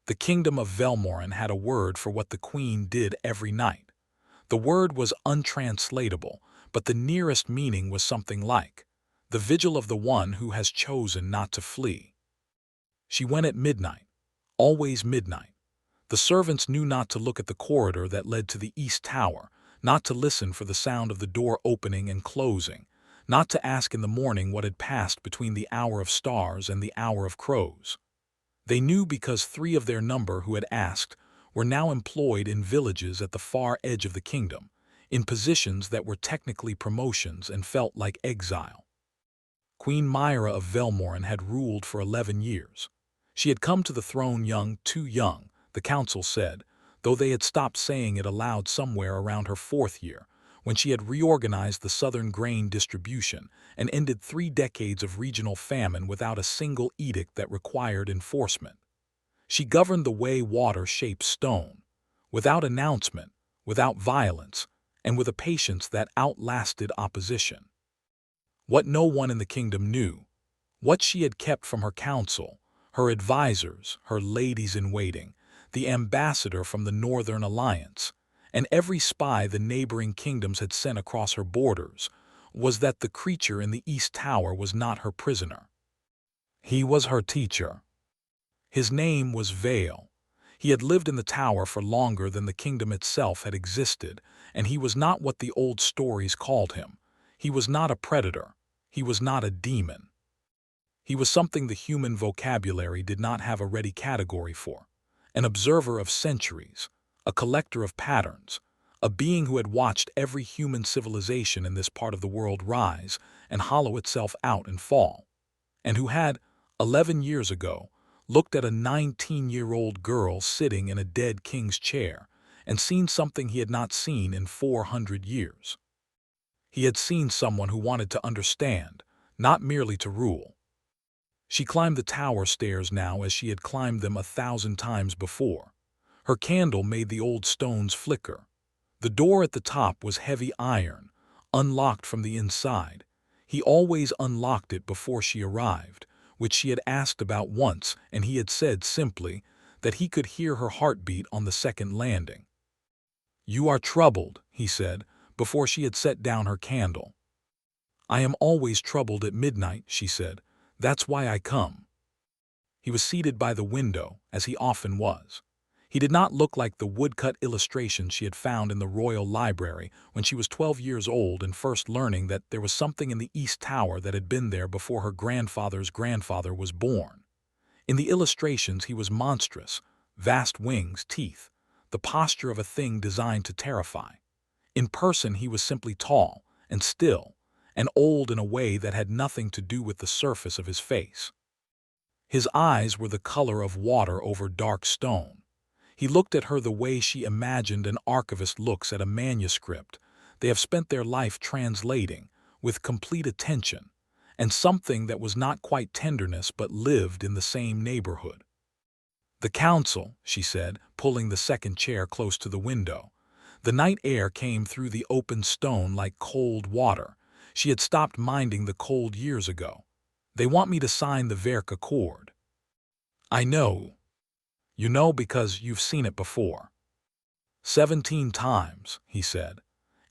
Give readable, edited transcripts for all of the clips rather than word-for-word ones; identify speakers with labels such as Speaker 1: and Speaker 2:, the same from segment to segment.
Speaker 1: The kingdom of Velmorin had a word for what the queen did every night. The word was untranslatable, but the nearest meaning was something like, "The vigil of the one who has chosen not to flee." She went at midnight, always midnight. The servants knew not to look at the corridor that led to the east tower, not to listen for the sound of the door opening and closing, not to ask in the morning what had passed between the hour of stars and the hour of crows. They knew because 3 of their number who had asked were now employed in villages at the far edge of the kingdom, in positions that were technically promotions and felt like exile. Queen Myra of Velmorin had ruled for 11 years. She had come to the throne young, too young, the council said, though they had stopped saying it aloud somewhere around her 4th year, when she had reorganized the southern grain distribution and ended 3 decades of regional famine without a single edict that required enforcement. She governed the way water shapes stone, without announcement, without violence, and with a patience that outlasted opposition. What no one in the kingdom knew, what she had kept from her council, her advisors, her ladies-in-waiting, the ambassador from the Northern Alliance, and every spy the neighboring kingdoms had sent across her borders, was that the creature in the East Tower was not her prisoner. He was her teacher. His name was Vale. He had lived in the tower for longer than the kingdom itself had existed, and he was not what the old stories called him. He was not a predator. He was not a demon. He was something the human vocabulary did not have a ready category for. An observer of centuries, a collector of patterns, a being who had watched every human civilization in this part of the world rise and hollow itself out and fall, and who had, 11 years ago, looked at a 19-year-old girl sitting in a dead king's chair and seen something he had not seen in 400 years. He had seen someone who wanted to understand, not merely to rule. She climbed the tower stairs now as she had climbed them 1,000 times before. Her candle made the old stones flicker. The door at the top was heavy iron, unlocked from the inside. He always unlocked it before she arrived, which she had asked about once, and he had said simply that he could hear her heartbeat on the second landing. "You are troubled," he said, before she had set down her candle. "I am always troubled at midnight," she said. "That's why I come." He was seated by the window, as he often was. He did not look like the woodcut illustrations she had found in the Royal Library when she was 12 years old and first learning that there was something in the East Tower that had been there before her grandfather's grandfather was born. In the illustrations he was monstrous, vast wings, teeth, the posture of a thing designed to terrify. In person he was simply tall and still, and old in a way that had nothing to do with the surface of his face. His eyes were the color of water over dark stone. He looked at her the way she imagined an archivist looks at a manuscript they have spent their life translating, with complete attention, and something that was not quite tenderness but lived in the same neighborhood. "The council," she said, pulling the second chair close to the window. The night air came through the open stone like cold water. She had stopped minding the cold years ago. "They want me to sign the Verk Accord." "I know. You know because you've seen it before." 17 times, he said.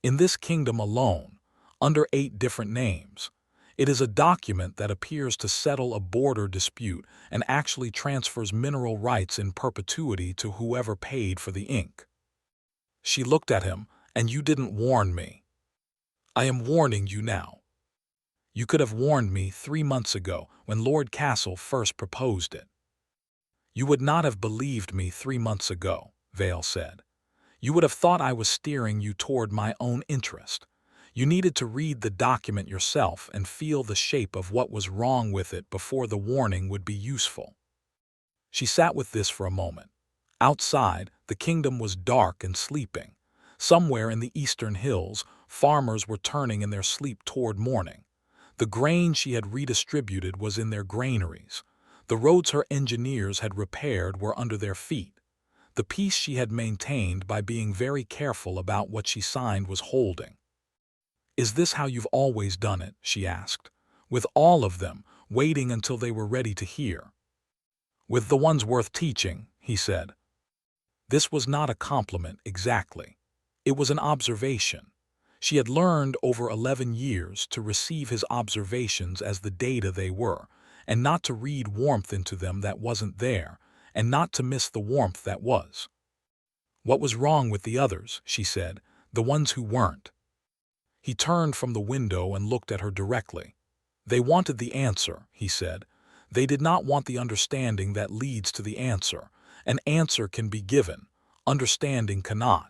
Speaker 1: "In this kingdom alone, under 8 different names. It is a document that appears to settle a border dispute and actually transfers mineral rights in perpetuity to whoever paid for the ink." She looked at him. "And you didn't warn me." "I am warning you now. You could have warned me 3 months ago when Lord Castle first proposed it." "You would not have believed me 3 months ago," Vale said. "You would have thought I was steering you toward my own interest. You needed to read the document yourself and feel the shape of what was wrong with it before the warning would be useful." She sat with this for a moment. Outside, the kingdom was dark and sleeping. Somewhere in the eastern hills, farmers were turning in their sleep toward morning. The grain she had redistributed was in their granaries. The roads her engineers had repaired were under their feet. The peace she had maintained by being very careful about what she signed was holding. "Is this how you've always done it?" she asked. "With all of them, waiting until they were ready to hear?" "With the ones worth teaching," he said. This was not a compliment exactly. It was an observation. She had learned over 11 years to receive his observations as the data they were, and not to read warmth into them that wasn't there, and not to miss the warmth that was. What was wrong with the others, she said, the ones who weren't? He turned from the window and looked at her directly. They wanted the answer, he said. They did not want the understanding that leads to the answer. An answer can be given. Understanding cannot.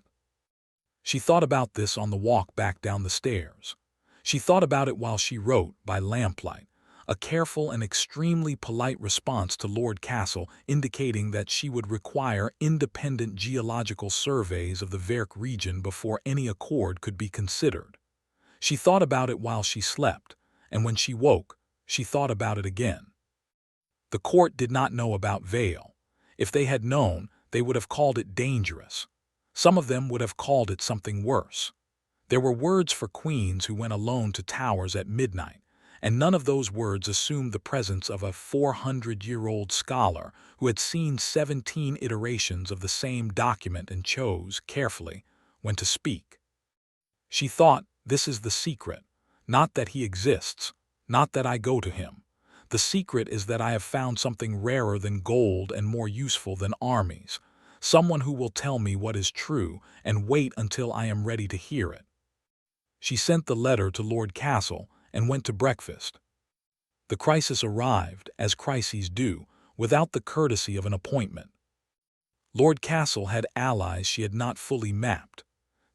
Speaker 1: She thought about this on the walk back down the stairs. She thought about it while she wrote, by lamplight, a careful and extremely polite response to Lord Castle indicating that she would require independent geological surveys of the Verk region before any accord could be considered. She thought about it while she slept, and when she woke, she thought about it again. The court did not know about Vale. If they had known, they would have called it dangerous. Some of them would have called it something worse. There were words for queens who went alone to towers at midnight, and none of those words assumed the presence of a 400-year-old scholar who had seen 17 iterations of the same document and chose, carefully, when to speak. She thought, this is the secret, not that he exists, not that I go to him. The secret is that I have found something rarer than gold and more useful than armies, someone who will tell me what is true and wait until I am ready to hear it. She sent the letter to Lord Castle and went to breakfast. The crisis arrived, as crises do, without the courtesy of an appointment. Lord Castle had allies she had not fully mapped.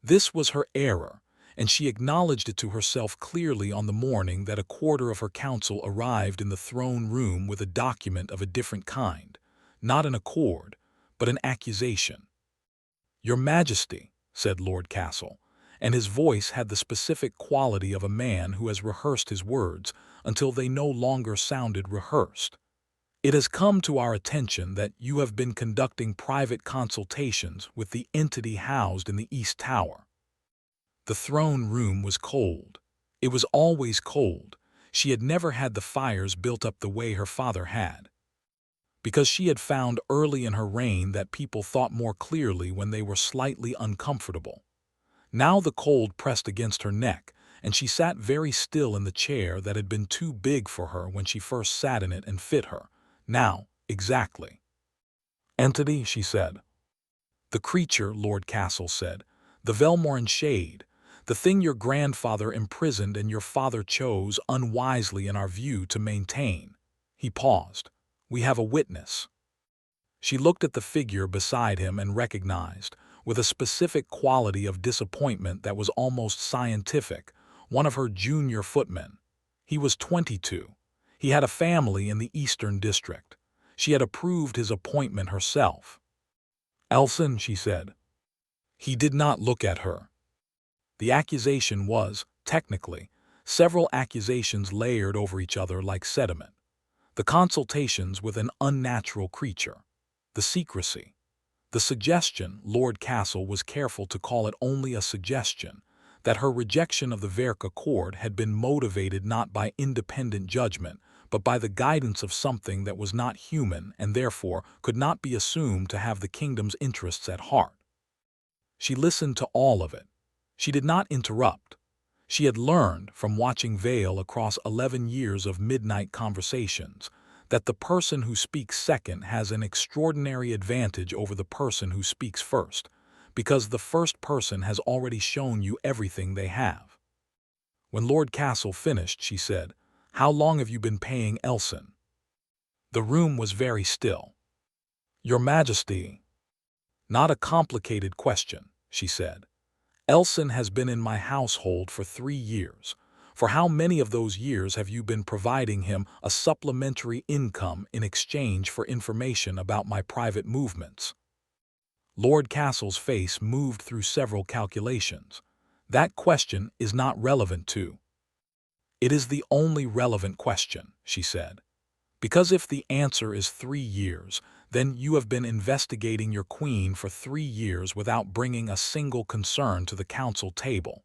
Speaker 1: This was her error, and she acknowledged it to herself clearly on the morning that a quarter of her council arrived in the throne room with a document of a different kind, not an accord, but an accusation. "Your Majesty," said Lord Castle, and his voice had the specific quality of a man who has rehearsed his words until they no longer sounded rehearsed. "It has come to our attention that you have been conducting private consultations with the entity housed in the East Tower." The throne room was cold. It was always cold. She had never had the fires built up the way her father had. Because she had found early in her reign that people thought more clearly when they were slightly uncomfortable. Now the cold pressed against her neck, and she sat very still in the chair that had been too big for her when she first sat in it and fit her. Now, exactly. "Entity," she said. "The creature," Lord Castle said. "The Velmoran shade. The thing your grandfather imprisoned and your father chose, unwisely in our view, to maintain." He paused. "We have a witness." She looked at the figure beside him and recognized, with a specific quality of disappointment that was almost scientific, one of her junior footmen. He was 22. He had a family in the Eastern District. She had approved his appointment herself. "Elson," she said. He did not look at her. The accusation was, technically, several accusations layered over each other like sediment. The consultations with an unnatural creature. The secrecy. The suggestion, Lord Castle was careful to call it only a suggestion, that her rejection of the Verk Accord had been motivated not by independent judgment, but by the guidance of something that was not human and therefore could not be assumed to have the kingdom's interests at heart. She listened to all of it. She did not interrupt. She had learned, from watching Vale across 11 years of midnight conversations, that the person who speaks second has an extraordinary advantage over the person who speaks first, because the first person has already shown you everything they have. When Lord Castle finished, she said, "How long have you been paying Elson?" The room was very still. "Your Majesty." "Not a complicated question," she said. "Elson has been in my household for 3 years. For how many of those years have you been providing him a supplementary income in exchange for information about my private movements?" Lord Castle's face moved through several calculations. "That question is not relevant to." "It is the only relevant question," she said. "Because if the answer is 3 years, then you have been investigating your queen for 3 years without bringing a single concern to the council table,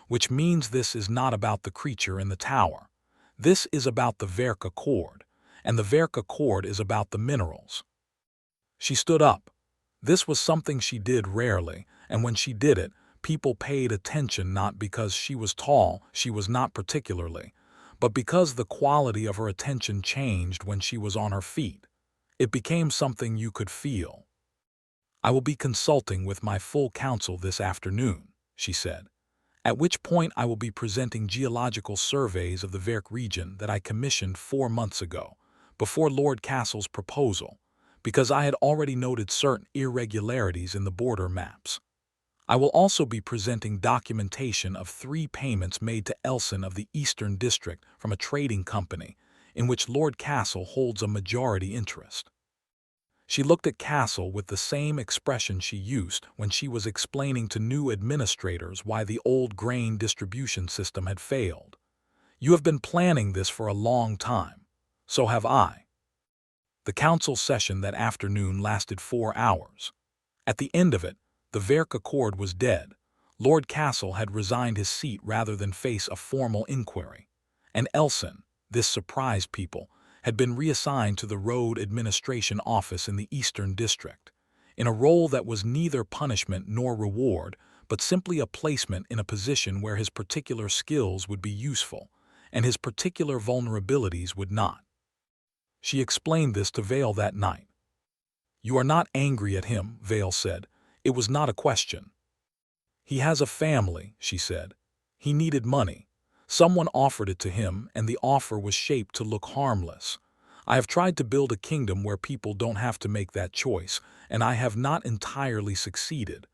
Speaker 1: which means this is not about the creature in the tower. This is about the Verk Accord, and the Verk Accord is about the minerals." She stood up. This was something she did rarely, and when she did it, people paid attention not because she was tall, she was not particularly, but because the quality of her attention changed when she was on her feet. It became something you could feel. "I will be consulting with my full council this afternoon," she said, "at which point I will be presenting geological surveys of the Verk region that I commissioned 4 months ago, before Lord Castle's proposal, because I had already noted certain irregularities in the border maps. I will also be presenting documentation of 3 payments made to Elson of the Eastern District from a trading company in which Lord Castle holds a majority interest." She looked at Castle with the same expression she used when she was explaining to new administrators why the old grain distribution system had failed. "You have been planning this for a long time. So have I." The council session that afternoon lasted 4 hours. At the end of it, the Verk Accord was dead. Lord Castle had resigned his seat rather than face a formal inquiry. And Elson, this surprised people, had been reassigned to the Road Administration Office in the Eastern District, in a role that was neither punishment nor reward, but simply a placement in a position where his particular skills would be useful, and his particular vulnerabilities would not. She explained this to Vale that night. "You are not angry at him," Vale said. "It was not a question." "He has a family," she said. "He needed money. Someone offered it to him, and the offer was shaped to look harmless. I have tried to build a kingdom where people don't have to make that choice, and I have not entirely succeeded.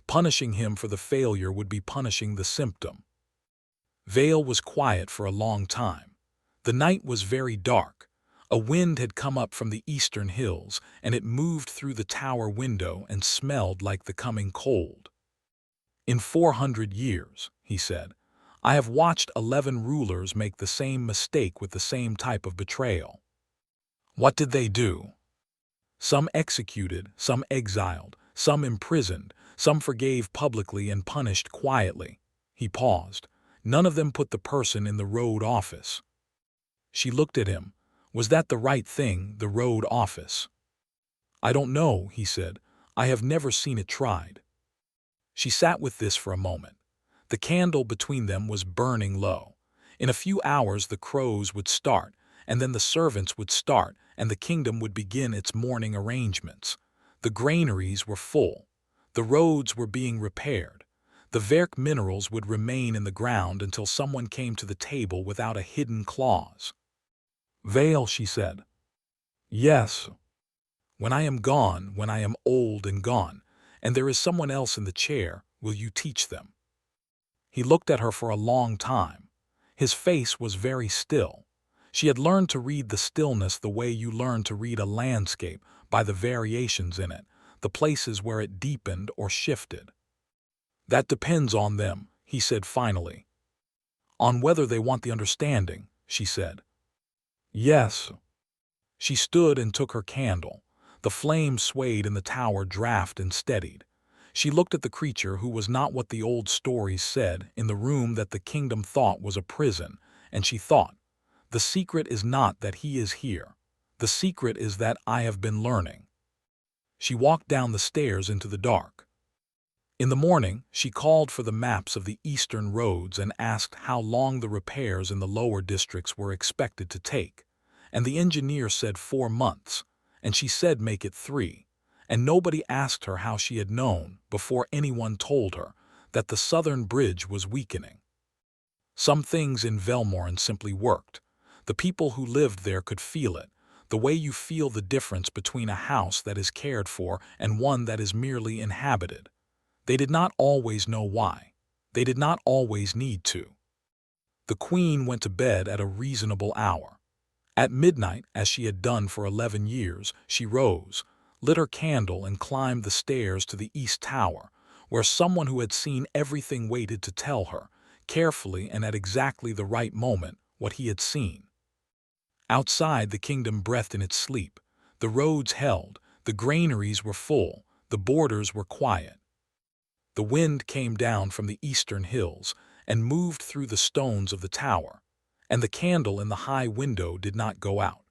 Speaker 1: Punishing him for the failure would be punishing the symptom." Vale was quiet for a long time. The night was very dark. A wind had come up from the eastern hills, and it moved through the tower window and smelled like the coming cold. "In 400 years," he said, "I have watched 11 rulers make the same mistake with the same type of betrayal." "What did they do?" "Some executed, some exiled, some imprisoned, some forgave publicly and punished quietly." He paused. "None of them put the person in the road office." She looked at him. Was that the right thing, the road office? "I don't know," he said. "I have never seen it tried." She sat with this for a moment. The candle between them was burning low. In a few hours the crows would start, and then the servants would start, and the kingdom would begin its morning arrangements. The granaries were full. The roads were being repaired. The Verk minerals would remain in the ground until someone came to the table without a hidden clause. "Vale," she said. "Yes. When I am gone, when I am old and gone, and there is someone else in the chair, will you teach them?" He looked at her for a long time. His face was very still. She had learned to read the stillness the way you learn to read a landscape, by the variations in it, the places where it deepened or shifted. "That depends on them," he said finally. "On whether they want the understanding," she said. "Yes." She stood and took her candle. The flame swayed in the tower draft and steadied. She looked at the creature who was not what the old stories said, in the room that the kingdom thought was a prison, and she thought, "The secret is not that he is here. The secret is that I have been learning." She walked down the stairs into the dark. In the morning, she called for the maps of the eastern roads and asked how long the repairs in the lower districts were expected to take. And the engineer said 4 months, and she said make it 3. And nobody asked her how she had known, before anyone told her, that the southern bridge was weakening. Some things in Velmorin simply worked. The people who lived there could feel it, the way you feel the difference between a house that is cared for and one that is merely inhabited. They did not always know why. They did not always need to. The queen went to bed at a reasonable hour. At midnight, as she had done for 11 years, she rose, lit her candle and climbed the stairs to the east tower, where someone who had seen everything waited to tell her, carefully and at exactly the right moment, what he had seen. Outside, the kingdom breathed in its sleep. The roads held, the granaries were full, the borders were quiet. The wind came down from the eastern hills and moved through the stones of the tower, and the candle in the high window did not go out.